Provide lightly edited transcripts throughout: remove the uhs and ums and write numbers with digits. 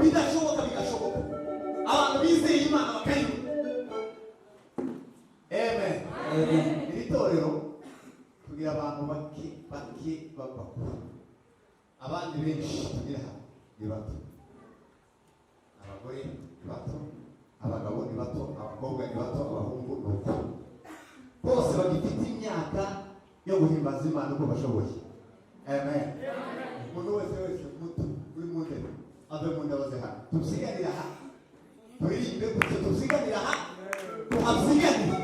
bidashoboka bigashoboka. Abantu bizeye Imana bakayibona. Amen. Iri torero kugira abantu baki babakuru. Abandi benshi tugira ni bato. Abagore ni bato, abagabo ni bato, abakobwa ni bato, abahungu ni uko. Bose bagifite imyaka yo guhimbaza Imana uko bashoboye. Amen. Umuntu wese muto uri mu ndebe ave mu ndabo ze hano. Tusiganira aha. Turirimbe gutyo tusiganira aha. Tuhasiganira.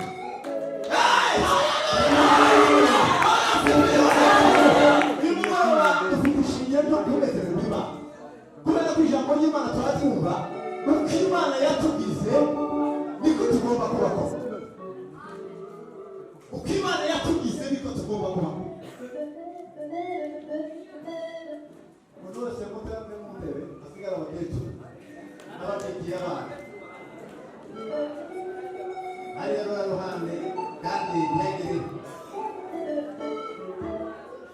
Kubera ko ijambo ry'Imana turaryumva nuko Imana yatugize niko tugomba kubaho. Uko Imana yatugize niko tugomba kubaho. Umuntu wese mutambwe mu ndebe asigara abakecuru n'abategiye abana. Ari rero ruhande kandi negere.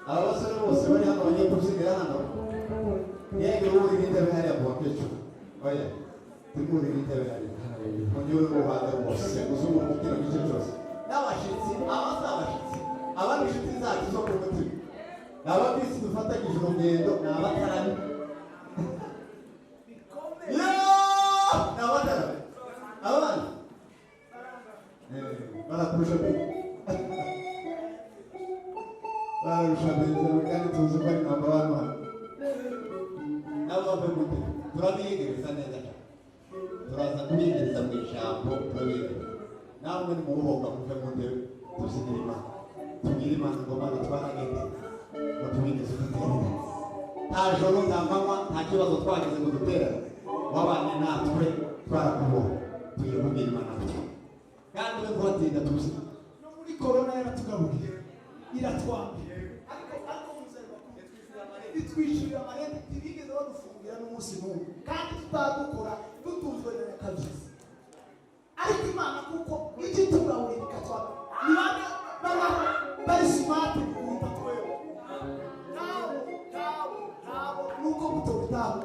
Aba basore bose bari hano bagiye kusigira hano. Yego uri n'intebe hariya mu bakecuru. Oya, uri n'intebe hariya. Munyure mu ruhande rwose uzungu mu kino gice cyose. N'abashitsi, abazabashitsi, ababishitsi zacu zo ku mutima. N'ababisi dufatanyije urugendo n'abatarani. N'abatarani. Abana. Barakurusha mbere. Bararusha mbere kandi tuzi ko ari namba wanu hano. Nabo bave gute turabiyegereza neza cyane. Turaza kubiyegereza mu ijambo turabiyegereza. Namwe ni muhoga kuve mu ndebe tusigire Imana. Tugire Imana ngo Mana twaragende. Ngo tubigeze guterera. Nta joro nta manywa nta kibazo twagize ngo duterere. Wabanye natwe twarakuboha. Tugiye kubwira Imana gutyo. Kandi uri kubatinda tuzi. No muri corona yaratugaburiye. Iratwambye. Ariko muzarwa itwishyurira amarente ntibigeze badufungira n'umunsi n'umwe kandi tutadukora dutunzwe na kabisa. Ariko Imana kuko igitura buri bikatwara ni bana bari smart kumva twewe nabo nuko mutobitabo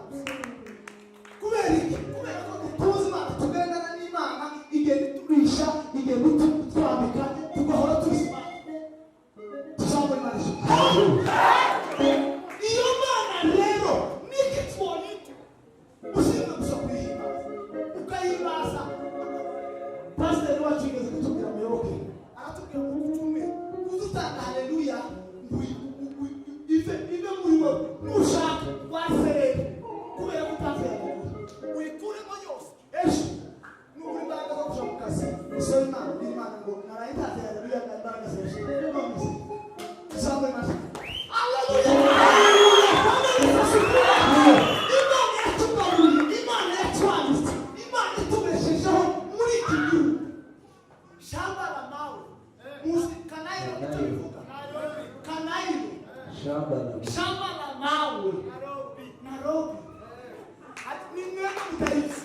kubera iki kubera ko tuzi Imana tugendana n'Imana igenda turisha igenda tutwambika tugahora turi smart tuzabona Imana iyo Mana rero niki twonyine usinga gusa kwihimbaza ukayimbaza. Pastor wacu igeze kutubwira muyoboke aratubwira ngo utume kudutanga haleluya ive muri wowe nushaka waserere kubera gutaza uyikuremo yose ejo n'uri mbaraga zo kuja mu kazi so Imana ngo narayitaza haleluya ndambaraga zeshe Samwe masi. Hallelujah. Imana yatwanditse. Imana itubeshejeho muri iki gihugu. Shamba la mawe. Musi Kanairo tutabivuga. Kanairo. Shamba la mawe. Nairobi. Ati ni mwema mtaifa.